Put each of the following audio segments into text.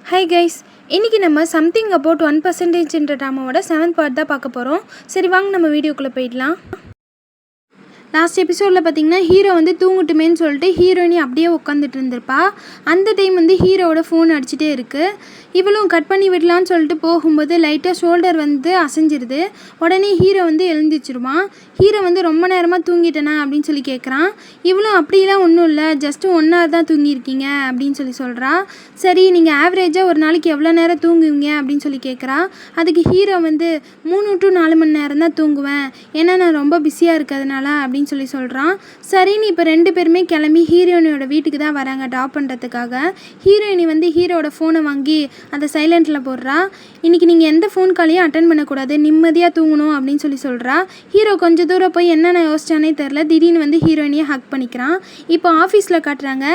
Hi guys, இன்றைக்கி நம்ம something about 1% ட்ராமாவோட 7th part தான் பார்க்க போகிறோம். சரி வாங்க நம்ம வீடியோக்குள்ளே போயிடலாம். லாஸ்ட் எபிசோடில் பார்த்திங்கன்னா ஹீரோ வந்து தூங்கட்டுமேன்னு சொல்லிட்டு ஹீரோயினி அப்படியே உட்காந்துட்டு இருந்திருப்பா. அந்த டைம் வந்து ஹீரோவோட ஃபோன் அடிச்சுட்டே இருக்குது. இவளும் கட் பண்ணி விடலான்னு சொல்லிட்டு போகும்போது லைட்டாக ஷோல்டர் வந்து அசைஞ்சிருது. உடனே ஹீரோ வந்து எழுந்திரிச்சிருவான். ஹீரோ வந்து ரொம்ப நேரமாக தூங்கிட்டேனா அப்படின்னு சொல்லி கேட்குறான். இவளும் அப்படிலாம் ஒன்றும் இல்லை, ஜஸ்ட்டு 1 hour தான் தூங்கியிருக்கீங்க அப்படின்னு சொல்கிறா. சரி நீங்கள் ஆவரேஜாக ஒரு நாளைக்கு எவ்வளோ நேரம் தூங்குவீங்க அப்படின்னு சொல்லி கேட்குறா. அதுக்கு ஹீரோ வந்து 3 to 4 மணி நேரம் தான் தூங்குவேன், ஏன்னா நான் ரொம்ப பிஸியாக இருக்கிறதுனால அப்படின்னு சொல்கிறான். சரின்னு இப்போ 2 பேருமே கிளம்பி ஹீரோயினியோட வீட்டுக்கு தான் வராங்க ட்ராப் பண்ணுறதுக்காக. ஹீரோயினி வந்து ஹீரோட ஃபோனை வாங்கி அதை சைலண்ட்டில் போடுறா. இன்றைக்கி நீங்கள் எந்த ஃபோன் காலையும் அட்டன் பண்ணக்கூடாது, நிம்மதியாக தூங்கணும் அப்படின்னு சொல்கிறா. ஹீரோ கொஞ்சம் தூரம் போய் என்னென்ன யோசிச்சானே தெரில, திடீர்னு வந்து ஹீரோயினியை ஹக் பண்ணிக்கிறான். இப்போ ஆஃபீஸில் காட்டுறாங்க.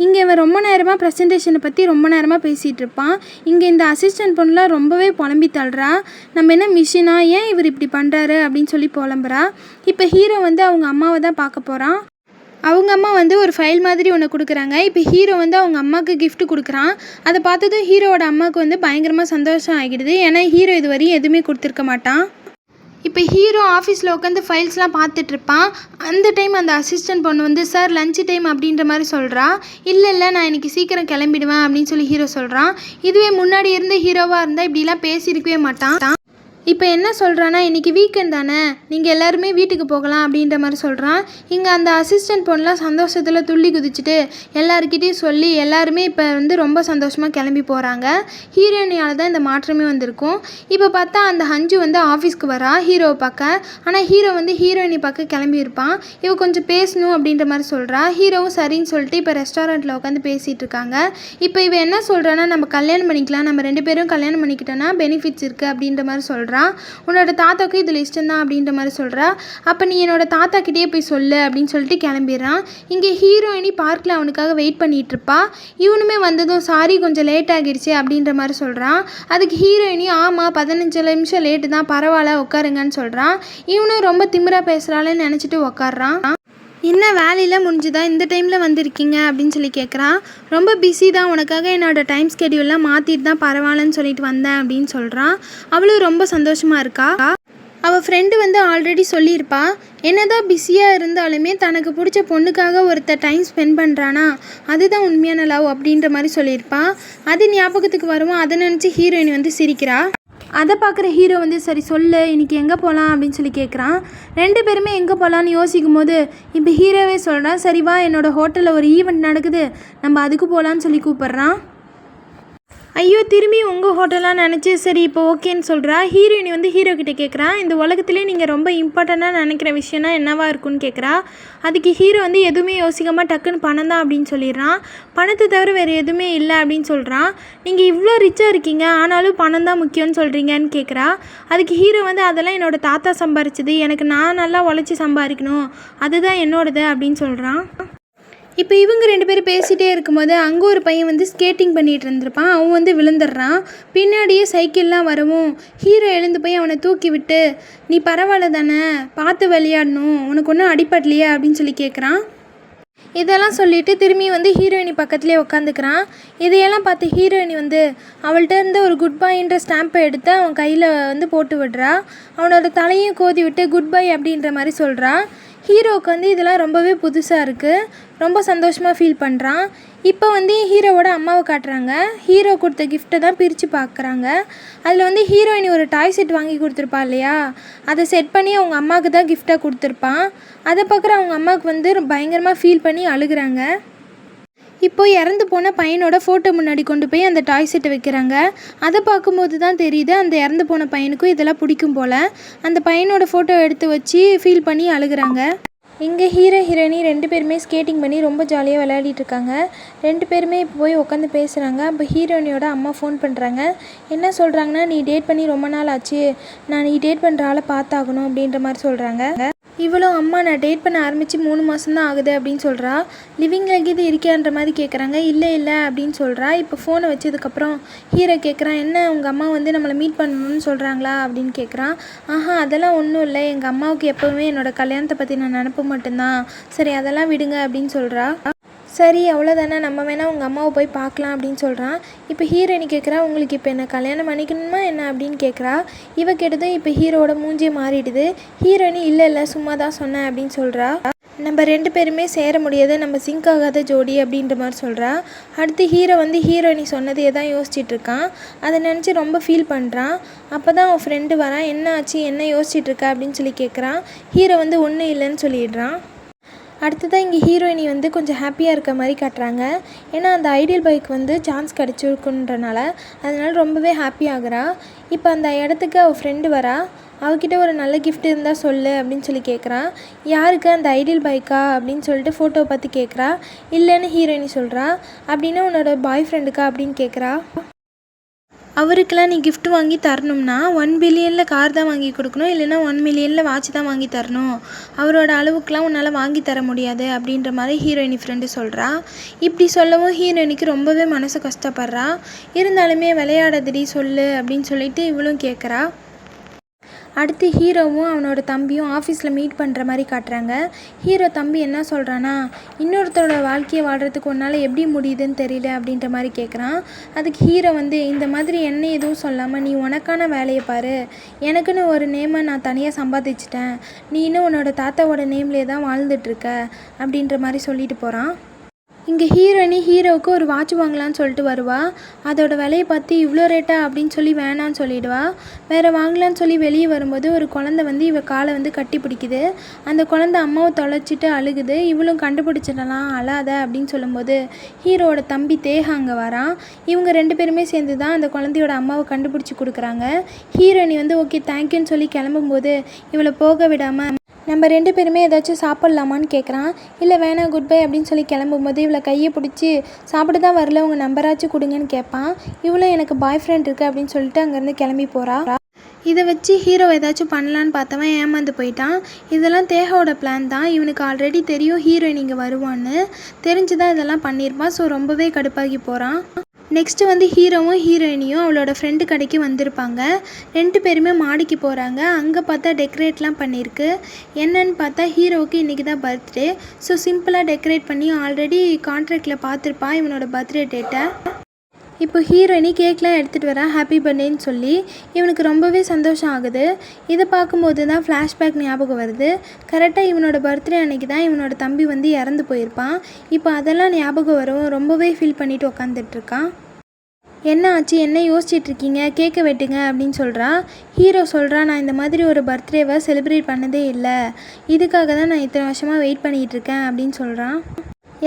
இங்கே இவன் ரொம்ப நேரமாக ப்ரெசன்டேஷனை பற்றி ரொம்ப நேரமாக பேசிகிட்டு இருப்பான். இங்கே இந்த அசிஸ்டன்ட் பொண்ணுலாம் ரொம்பவே புலம்பி தள்ளுறா. நம்ம என்ன மிஷினா, ஏன் இவர் இப்படி பண்ணுறாரு அப்படின்னு சொல்லி புலம்புறா. இப்போ ஹீரோ வந்து அவங்க அம்மாவை தான் பார்க்க போகிறான். அவங்க அம்மா வந்து ஒரு ஃபைல் மாதிரி ஒன்று கொடுக்குறாங்க. இப்போ ஹீரோ வந்து அவங்க அம்மாவுக்கு கிஃப்ட் கொடுக்குறான். அதை பார்த்ததும் ஹீரோவோட அம்மாவுக்கு வந்து பயங்கரமாக சந்தோஷம் ஆகிடுது. ஏன்னா ஹீரோ இது வரையும் எதுவுமே கொடுத்துருக்க மாட்டான். இப்போ ஹீரோ ஆஃபீஸில் உட்காந்து ஃபைல்ஸ்லாம் பார்த்துட்ருப்பான். அந்த டைம் அந்த அசிஸ்டன்ட் பொண்ணு வந்து சார் லஞ்ச் டைம் அப்படின்ற மாதிரி சொல்கிறா. இல்லை நான் இன்றைக்கி சீக்கிரம் கிளம்பிடுவேன் அப்படின்னு சொல்லி ஹீரோ சொல்கிறான். இதுவே முன்னாடி இருந்த ஹீரோவாக இருந்தால் இப்படிலாம் பேசியிருக்கவே மாட்டான். இப்போ என்ன சொல்கிறான்னா, இன்றைக்கி வீக்கெண்ட் தானே, நீங்கள் எல்லாருமே வீட்டுக்கு போகலாம் அப்படின்ற மாதிரி சொல்கிறான். இங்கே அந்த அசிஸ்டன்ட் பொண்ணுலாம் சந்தோஷத்தில் துள்ளி குதிச்சுட்டு எல்லாருக்கிட்டையும் சொல்லி எல்லாருமே இப்போ வந்து ரொம்ப சந்தோஷமாக கிளம்பி போகிறாங்க. ஹீரோயினியால் தான் இந்த மாற்றமே வந்திருக்கும். இப்போ பார்த்தா அந்த ஹஞ்சு வந்து ஆஃபீஸ்க்கு வரா ஹீரோவை பார்க்க. ஆனால் ஹீரோ வந்து ஹீரோயினி பார்க்க கிளம்பியிருப்பான். இவ கொஞ்சம் பேசணும் அப்படின்ற மாதிரி சொல்கிறா. ஹீரோவும் சரின்னு சொல்லிட்டு இப்போ ரெஸ்டாரண்ட்டில் உட்காந்து பேசிகிட்டு இருக்காங்க. இப்போ இவ என்ன சொல்கிறான்னா, நம்ம கல்யாணம் பண்ணிக்கலாம், நம்ம 2 பேரும் கல்யாணம் பண்ணிக்கிட்டோன்னா பெனிஃபிட்ஸ் இருக்குது அப்படின்ற மாதிரி சொல்கிறா. உன்னோட தாத்தாவுக்கு இதில் இஷ்டம் தான் அப்படின்ற மாதிரி சொல்கிறா. அப்போ நீ என்னோட தாத்தா கிட்டே போய் சொல்லு அப்படின்னு சொல்லிட்டு கிளம்பிடுறான். இங்கே ஹீரோயினி பார்க்கில் அவனுக்காக வெயிட் பண்ணிகிட்டு இருப்பா. இவனுமே வந்ததும் சாரி கொஞ்சம் லேட் ஆகிடுச்சு அப்படின்ற மாதிரி சொல்கிறான். அதுக்கு ஹீரோயினி ஆமாம் 15 நிமிஷம் லேட்டு தான், பரவாயில்ல உட்காருங்கன்னு சொல்கிறான். இவனும் ரொம்ப திமிரா பேசுகிறாள்னு நினச்சிட்டு உட்காடுறான். என்ன வேலையில் முடிஞ்சுதா, இந்த டைமில் வந்திருக்கீங்க அப்படின்னு சொல்லி கேட்குறான். ரொம்ப பிஸி தான், உனக்காக என்னோடய டைம் ஸ்கெடியூல்லாம் மாற்றிட்டு தான் பரவாயில்லன்னு சொல்லிட்டு வந்தேன் அப்படின்னு சொல்கிறான். அவளும் ரொம்ப சந்தோஷமாக இருக்கா. அவள் ஃப்ரெண்டு வந்து ஆல்ரெடி சொல்லியிருப்பா, என்னதான் பிஸியாக இருந்தாலுமே தனக்கு பிடிச்ச பொண்ணுக்காக ஒருத்தர் டைம் ஸ்பெண்ட் பண்ணுறானா அதுதான் உண்மையான லவ் அப்படின்ற மாதிரி சொல்லியிருப்பா. அது ஞாபகத்துக்கு வருவோம். அதை நினச்சி ஹீரோயினி வந்து சிரிக்கிறா. அதை பார்க்குற ஹீரோ வந்து சரி சொல்லு இன்றைக்கி எங்கே போகலாம் அப்படின்னு சொல்லி கேட்குறான். 2 பேருமே எங்கே போகலான்னு யோசிக்கும் போது இப்போ ஹீரோவே சொல்கிறான், சரி வா என்னோடய ஹோட்டலில் ஒரு ஈவெண்ட் நடக்குது, நம்ம அதுக்கு போகலான்னு சொல்லி கூப்பிட்றான். ஐயோ திரும்பி உங்கள் ஹோட்டலாக நினச்சி சரி இப்போ ஓகேன்னு சொல்கிறா. ஹீரோயினி வந்து ஹீரோ கிட்டே கேட்குறா, இந்த உலகத்திலே நீங்கள் ரொம்ப இம்பார்ட்டண்ட்டாக நினைக்கிற விஷயம்னா என்னவா இருக்குன்னு கேட்குறா. அதுக்கு ஹீரோ வந்து எதுவுமே யோசிக்காமல் டக்குன்னு பணம் தான் அப்படின்னு சொல்லிடுறான். பணத்தை தவிர வேறு எதுவுமே இல்லை அப்படின்னு சொல்கிறான். நீங்கள் இவ்வளோ ரிச்சாக இருக்கீங்க ஆனாலும் பணம் தான் முக்கியம்னு சொல்கிறீங்கன்னு கேட்குறா. அதுக்கு ஹீரோ வந்து அதெல்லாம் என்னோடய தாத்தா சம்பாரிச்சது, எனக்கு நான் நல்லா உழைச்சி சம்பாதிக்கணும், அதுதான் என்னோடது அப்படின்னு சொல்கிறான். இப்போ இவங்க 2 பேரும் பேசிகிட்டே இருக்கும்போது அங்கே ஒரு பையன் வந்து ஸ்கேட்டிங் பண்ணிகிட்டு இருந்திருப்பான். அவன் வந்து விழுந்துடுறான். பின்னாடியே சைக்கிள்லாம் வரவும் ஹீரோ எழுந்து போய் அவனை தூக்கி விட்டு, நீ பரவாயில்ல தானே, பார்த்து விளையாடணும், உனக்கு ஒன்றும் அடிப்படலையே அப்படின்னு சொல்லி கேட்குறான். இதெல்லாம் சொல்லிவிட்டு திரும்பி வந்து ஹீரோயினி பக்கத்துலேயே உட்காந்துக்கிறான். இதையெல்லாம் பார்த்து ஹீரோயினி வந்து அவள்கிட்ட இருந்து ஒரு குட் பைன்ற ஸ்டாம்பை எடுத்து அவன் கையில் வந்து போட்டு விடுறா. அவனோட தலையும் கோதி விட்டு குட் பை அப்படின்ற மாதிரி சொல்கிறா. ஹீரோவுக்கு வந்து இதெல்லாம் ரொம்பவே புதுசாக இருக்குது. ரொம்ப சந்தோஷமாக ஃபீல் பண்ணுறான். இப்போ வந்து ஹீரோவோட அம்மாவை காட்டுறாங்க. ஹீரோ கொடுத்த கிஃப்ட்டை தான் பிரித்து பார்க்குறாங்க. அதில் வந்து ஹீரோயினி ஒரு டாய் செட் வாங்கி கொடுத்துருப்பா இல்லையா, அதை செட் பண்ணி அவங்க அம்மாவுக்கு தான் கிஃப்டாக கொடுத்துருப்பான். அதை பார்க்குற அவங்க அம்மாவுக்கு வந்து பயங்கரமாக ஃபீல் பண்ணி அழுகுறாங்க. இப்போ இறந்து போன பையனோட ஃபோட்டோ முன்னாடி கொண்டு போய் அந்த டாய் செட்டை வைக்கிறாங்க. அதை பார்க்கும்போது தான் தெரியுது அந்த இறந்து போன பையனுக்கும் இதெல்லாம் பிடிக்கும் போல். அந்த பையனோட ஃபோட்டோ எடுத்து வச்சு ஃபீல் பண்ணி அழுகுறாங்க. இங்கே ஹீரோ ஹீரோயினி 2 பேருமே ஸ்கேட்டிங் பண்ணி ரொம்ப ஜாலியாக விளையாடிட்டு இருக்காங்க. 2 பேருமே இப்போ போய் உட்காந்து பேசுகிறாங்க. அப்போ ஹீரோயினியோட அம்மா ஃபோன் பண்ணுறாங்க. என்ன சொல்கிறாங்கன்னா, நீ டேட் பண்ணி ரொம்ப நாள் ஆச்சு, நான் நீ டேட் பண்ணுற ஆளை பார்த்தாகணும் அப்படின்ற மாதிரி சொல்கிறாங்க. இவ்வளோ அம்மா நான் டேட் பண்ண ஆரம்பித்து 3 மாதம் தான் ஆகுது அப்படின்னு சொல்கிறா. லிவிங்கில் இது இருக்கியான்ற மாதிரி கேட்குறாங்க. இல்லை அப்படின்னு சொல்கிறா. இப்போ ஃபோனை வச்சதுக்கப்புறம் ஹீரோ கேட்குறான், என்ன உங்கள் அம்மா வந்து நம்மளை மீட் பண்ணணும்னு சொல்கிறாங்களா அப்படின்னு கேட்குறான். அதெல்லாம் ஒன்றும் இல்லை, எங்கள் அம்மாவுக்கு எப்போவுமே என்னோடய கல்யாணத்தை பற்றி நான் நினப்பு மட்டும்தான், சரி அதெல்லாம் விடுங்க அப்படின்னு சொல்கிறா. சரி அவ்வளோதானே, நம்ம வேணால் உங்கள் அம்மாவை போய் பார்க்கலாம் அப்படின்னு சொல்கிறான். இப்போ ஹீரோயினி கேட்குறா, உங்களுக்கு இப்போ என்ன கல்யாணம் பண்ணிக்கணுமா என்ன அப்படின்னு கேட்குறா. இவ கேட்டதும் இப்போ ஹீரோவோட மூஞ்சியே மாறிடுது. ஹீரோயினி இல்லை சும்மா தான் சொன்னேன் அப்படின்னு சொல்கிறா. நம்ம 2 பேருமே சேர முடியாது, நம்ம சிங்க் ஆகாத ஜோடி அப்படின்ற மாதிரி சொல்கிறா. அடுத்து ஹீரோ வந்து ஹீரோயினி சொன்னதையே தான் யோசிச்சுட்ருக்கான். அதை நினச்சி ரொம்ப ஃபீல் பண்ணுறான். அப்போ தான் அவன் ஃப்ரெண்டு வரான். என்ன ஆச்சு, என்ன யோசிச்சுட்ருக்கா அப்படின்னு சொல்லி கேட்குறான். ஹீரோ வந்து ஒன்றும் இல்லைன்னு சொல்லிடுறான். அடுத்ததான் இங்கே ஹீரோயினி வந்து கொஞ்சம் ஹாப்பியாக இருக்க மாதிரி காட்டுறாங்க. ஏன்னா அந்த ஐடியல் பைக் வந்து சான்ஸ் கிடச்சிருக்குன்றனால அதனால் ரொம்பவே ஹாப்பி ஆகுறா. இப்போ அந்த இடத்துக்கு அவள் ஃப்ரெண்டு வரா. அவகிட்ட ஒரு நல்ல கிஃப்ட் இருந்தால் சொல்லு அப்படின்னு சொல்லி கேட்குறா. யாருக்கு, அந்த ஐடியல் பைக்கா அப்படின்னு சொல்லிட்டு ஃபோட்டோவை பார்த்து கேட்குறா. இல்லைன்னு ஹீரோயினி சொல்கிறா. அப்படின்னா உன்னோட பாய் ஃப்ரெண்டுக்கா அப்படின்னு கேட்குறா. அவருக்கெல்லாம் நீ கிஃப்ட் வாங்கி தரணும்னா 1 பில்லியனில் கார் தான் வாங்கி கொடுக்கணும், இல்லைன்னா 1 மில்லியனில் வாட்ச் தான் வாங்கி தரணும். அவரோட அளவுக்குலாம் உன்னால் வாங்கி தர முடியாது அப்படின்ற மாதிரி ஹீரோயினி ஃப்ரெண்டு சொல்கிறா. இப்படி சொல்லவும் ஹீரோயினிக்கு ரொம்பவே மனசு கஷ்டப்படுறா. இருந்தாலுமே விளையாடாதடி சொல்லு அப்படின்னு சொல்லிட்டு இவளும் கேட்குறா. அடுத்து ஹீரோவும் அவனோட தம்பியும் ஆஃபீஸில் மீட் பண்ணுற மாதிரி காட்டுறாங்க. ஹீரோ தம்பி என்ன சொல்கிறான்னா, இன்னொருத்தரோட வாழ்க்கையை வாழ்கிறதுக்கு உன்னால் எப்படி முடியுதுன்னு தெரியல அப்படின்ற மாதிரி கேட்குறான். அதுக்கு ஹீரோ வந்து, இந்த மாதிரி என்ன எதுவும் சொல்லாமல் நீ உனக்கான வேலையை பாரு, எனக்குன்னு ஒரு நேமை நான் தனியாக சம்பாதிச்சிட்டேன், நீ இன்னும் உன்னோட தாத்தாவோட நேம்லேயே தான் வாழ்ந்துட்டுருக்க அப்படின்ற மாதிரி சொல்லிட்டு போகிறான். இங்கே ஹீரோயினி ஹீரோவுக்கு ஒரு வாட்ச் வாங்கலான்னு சொல்லிட்டு வருவா. அதோட விலையை பார்த்து இவ்வளோ ரேட்டா அப்படின்னு சொல்லி வேணான்னு சொல்லிடுவா. வேறு வாங்கலான்னு சொல்லி வெளியே வரும்போது ஒரு குழந்தை வந்து இவ காலை வந்து கட்டி பிடிக்குது. அந்த குழந்தை அம்மாவை தொலைச்சிட்டு அழுகுது. இவளும் கண்டுபிடிச்சிடலாம், அழாத அப்படின்னு சொல்லும்போது ஹீரோவோட தம்பி தேக அங்கே வரான். இவங்க 2 பேருமே சேர்ந்து தான் அந்த குழந்தையோட அம்மாவை கண்டுபிடிச்சி கொடுக்குறாங்க. ஹீரோயினி வந்து ஓகே தேங்க்யூன்னு சொல்லி கிளம்பும்போது இவளை போக விடாமல், நம்ம 2 பேருமே ஏதாச்சும் சாப்பிட்லாமான்னு கேட்குறான். இல்லை வேணாம் குட் பை அப்படின்னு சொல்லி கிளம்பும்போது இவளை கையை பிடிச்சி, சாப்பிட தான் வரல, உங்கள் நம்பராச்சும் கொடுங்கன்னு கேட்பான். இவளும் எனக்கு பாய் ஃப்ரெண்ட் இருக்குது அப்படின்னு சொல்லிட்டு அங்கேருந்து கிளம்பி போகிறா. இதை வச்சு ஹீரோ ஏதாச்சும் பண்ணலான்னு பார்த்தவன் ஏமாந்து போயிட்டான். இதெல்லாம் தேகாவோட பிளான் தான். இவனுக்கு ஆல்ரெடி தெரியும் ஹீரோயின் இங்கே வருவான்னு, தெரிஞ்சு தான் இதெல்லாம் பண்ணியிருப்பான். ஸோ ரொம்பவே கடுப்பாகி போகிறான். நெக்ஸ்ட்டு வந்து ஹீரோவும் ஹீரோயினியும் அவளோட ஃப்ரெண்டு கடைக்கு வந்திருப்பாங்க. 2 பேருமே மாடிக்கு போகிறாங்க. அங்கே பார்த்தா டெக்கரேட்லாம் பண்ணியிருக்கு. என்னன்னு பார்த்தா ஹீரோவுக்கு இன்றைக்கி தான் பர்த்டே. ஸோ சிம்பிளாக டெக்கரேட் பண்ணி ஆல்ரெடி கான்ட்ராக்டில் பார்த்துருப்பான் இவனோட பர்த்டே டேட்டை. இப்போ ஹீரோயினி கேக்லாம் எடுத்துகிட்டு வரா ஹாப்பி பர்த்டேன்னு சொல்லி. இவனுக்கு ரொம்பவே சந்தோஷம் ஆகுது. இதை பார்க்கும்போது தான் ஃப்ளாஷ்பேக் ஞாபகம் வருது. கரெக்டாக இவனோட பர்த்டே அன்றைக்கி தான் இவனோட தம்பி வந்து இறந்து போயிருப்பான். இப்போ அதெல்லாம் ஞாபகம் வரும். ரொம்பவே ஃபீல் பண்ணிவிட்டு உட்காந்துட்ருக்கான். என்ன ஆச்சு, என்ன யோசிச்சிட்ருக்கீங்க, கேட்க வெட்டுங்க அப்படின்னு சொல்கிறா. ஹீரோ சொல்கிறா, நான் இந்த மாதிரி ஒரு பர்த்டேவை செலிப்ரேட் பண்ணதே இல்லை, இதுக்காக தான் நான் இத்தனை வருஷமாக வெயிட் பண்ணிகிட்ருக்கேன் அப்படின்னு சொல்கிறான்.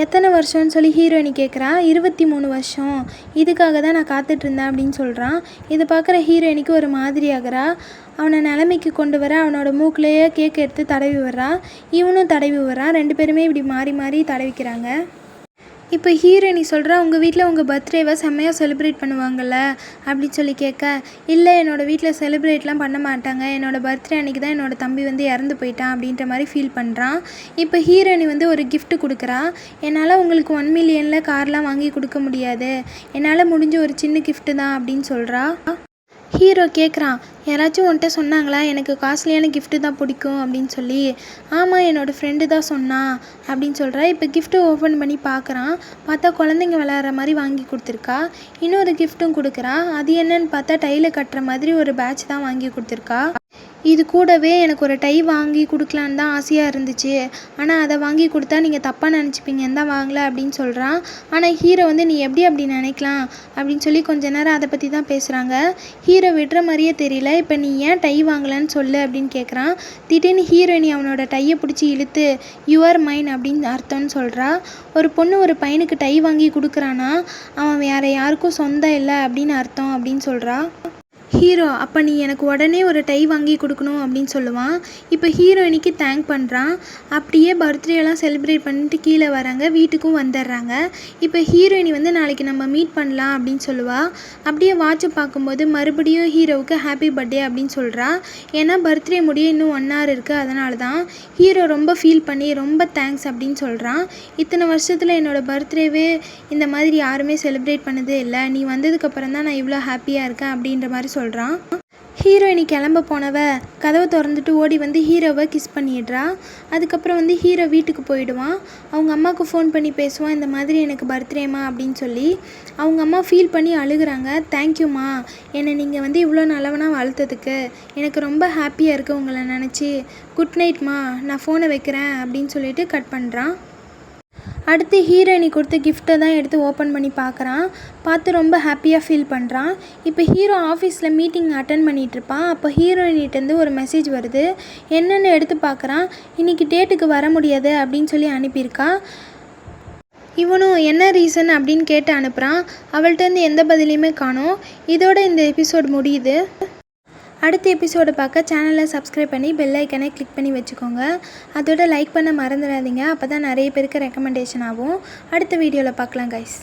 எத்தனை வருஷம்னு சொல்லி ஹீரோயினி கேட்குறா. 23 வருஷம், இதுக்காக தான் நான் காத்துட்ருந்தேன் அப்படின்னு சொல்கிறான். இதை பார்க்குற ஹீரோயினிக்கு ஒரு மாதிரி ஆகிறா. அவனை நிலைமைக்கு கொண்டு வர அவனோட மூக்கிலேயே கேக் எடுத்து தடவி வர்றா. இவனும் தடவி வர்றான். 2 பேருமே இப்படி மாறி மாறி தடவிக்கிறாங்க. இப்போ ஹீரோயினி சொல்கிறா, உங்கள் வீட்டில் உங்கள் பர்த்டேவை செம்மையாக செலிப்ரேட் பண்ணுவாங்கள்ல அப்படின்னு சொல்லி கேட்க, இல்லை என்னோடய வீட்டில் செலிப்ரேட்லாம் பண்ண மாட்டாங்க, என்னோடய பர்த்டே அன்றைக்கி தான் என்னோடய தம்பி வந்து இறந்து போயிட்டான் அப்படின்ற மாதிரி ஃபீல் பண்ணுறான். இப்போ ஹீரோயினி வந்து ஒரு கிஃப்ட் கொடுக்குறா. என்னால் உங்களுக்கு 1 மில்லியனில் கார்லாம் வாங்கி கொடுக்க முடியாது, என்னால் முடிஞ்ச ஒரு சின்ன கிஃப்ட்டு தான் அப்படின்னு சொல்கிறா. ஹீரோ கேட்குறான், யாராச்சும் உன்கிட்ட சொன்னாங்களா எனக்கு காஸ்ட்லியான கிஃப்ட்டு தான் பிடிக்கும் அப்படின்னு சொல்லி. ஆமாம், என்னோடய ஃப்ரெண்டு தான் சொன்னான் அப்படின்னு சொல்கிறா. இப்போ கிஃப்ட்டு ஓப்பன் பண்ணி பார்க்குறான். பார்த்தா குழந்தைங்க விளையாடுற மாதிரி வாங்கி கொடுத்துருக்கா. இன்னொரு கிஃப்ட்டும் கொடுக்குறா. அது என்னன்னு பார்த்தா டையில் கட்டுற மாதிரி ஒரு பேட்ச் தான் வாங்கி கொடுத்துருக்கா. இது கூடவே எனக்கு ஒரு டை வாங்கி கொடுக்கலான்னு தான் ஆசையாக இருந்துச்சு, ஆனால் அதை வாங்கி கொடுத்தா நீங்கள் தப்பாக நினச்சிப்பீங்கன்னு தான் வாங்கலை அப்படின்னு சொல்கிறான். ஆனால் ஹீரோ வந்து நீ எப்படி அப்படி நினைக்கலாம் அப்படின்னு சொல்லி கொஞ்ச நேரம் அதை பற்றி தான் பேசுகிறாங்க. ஹீரோ விடுற மாதிரியே தெரியல. இப்போ நீ ஏன் டை வாங்கலான்னு சொல்லு அப்படின்னு கேட்குறான். திடீர்னு ஹீரோயினி அவனோட டையை பிடிச்சி இழுத்து யுவர் மைன் அப்படின்னு அர்த்தம்னு சொல்கிறா. ஒரு பொண்ணு ஒரு பையனுக்கு டை வாங்கி கொடுக்குறான்னா அவன் வேறு யாருக்கும் சொந்தம் இல்லை அப்படின்னு அர்த்தம் அப்படின்னு சொல்கிறா. ஹீரோ, அப்போ நீ எனக்கு உடனே ஒரு டை வாங்கி கொடுக்கணும் அப்படின்னு சொல்லுவான். இப்போ ஹீரோயினிக்கு தேங்க் பண்ணுறான். அப்படியே பர்த்டேலாம் செலிப்ரேட் பண்ணிட்டு கீழே வராங்க. வீட்டுக்கும் வந்துடுறாங்க. இப்போ ஹீரோயினி வந்து நாளைக்கு நம்ம மீட் பண்ணலாம் அப்படின்னு சொல்லுவாள். அப்படியே வாட்சை பார்க்கும்போது மறுபடியும் ஹீரோவுக்கு ஹாப்பி பர்த்டே அப்படின்னு சொல்கிறா. ஏன்னா பர்த்டே முடிய இன்னும் 1 hour இருக்குது, அதனால தான். ஹீரோ ரொம்ப ஃபீல் பண்ணி ரொம்ப தேங்க்ஸ் அப்படின்னு சொல்கிறான். இத்தனை வருஷத்தில் என்னோடய பர்த்டேவே இந்த மாதிரி யாருமே செலிப்ரேட் பண்ணதே இல்லை, நீ வந்ததுக்கப்புறம் தான் நான் இவ்வளோ ஹாப்பியாக இருக்கேன் அப்படின்ற மாதிரி சொல்கிறான். ஹீரோயினி கிளம்ப போனவ கதவை திறந்துட்டு ஓடி வந்து ஹீரோவை கிஸ் பண்ணிடுறா. அதுக்கப்புறம் வந்து ஹீரோ வீட்டுக்கு போயிடுவான். அவங்க அம்மாவுக்கு ஃபோன் பண்ணி பேசுவான், இந்த மாதிரி எனக்கு பர்த்டேம்மா அப்படின்னு சொல்லி. அவங்க அம்மா ஃபீல் பண்ணி அழுகுறாங்க. தேங்க்யூம்மா, என்னை நீங்கள் வந்து இவ்வளோ நல்லவனாக வளர்த்ததுக்கு எனக்கு ரொம்ப ஹாப்பியாக இருக்குது உங்களை நினச்சி. குட் நைட்மா, நான் ஃபோனை வைக்கிறேன் அப்படின்னு சொல்லிட்டு கட் பண்ணுறான். அடுத்து ஹீரோயினி கொடுத்த கிஃப்ட்டை தான் எடுத்து ஓப்பன் பண்ணி பார்க்குறான். பார்த்து ரொம்ப ஹாப்பியாக ஃபீல் பண்ணுறான். இப்போ ஹீரோ ஆஃபீஸில் மீட்டிங் அட்டன் பண்ணிகிட்ருப்பான். அப்போ ஹீரோயினிட்டேருந்து ஒரு மெசேஜ் வருது. என்னென்னு எடுத்து பார்க்குறான். இன்றைக்கி டேட்டுக்கு வர முடியாது அப்படின்னு சொல்லி அனுப்பியிருக்கா. இவனும் என்ன ரீசன் அப்படின்னு கேட்டு அனுப்புகிறான். அவள்கிட்டருந்து எந்த பதிலையுமே காணோம். இதோட இந்த எபிசோட் முடியுது. அடுத்த எபிசோடை பார்க்க சேனலை சப்ஸ்கிரைப் பண்ணி பெல் ஐக்கனை கிளிக் பண்ணி வச்சுக்கோங்க. அதோட லைக் பண்ண மறந்துடாதீங்க. அப்போ தான் நிறைய பேருக்கு ரெக்கமெண்டேஷன் ஆகும். அடுத்த வீடியோவில் பார்க்கலாம் கைஸ்.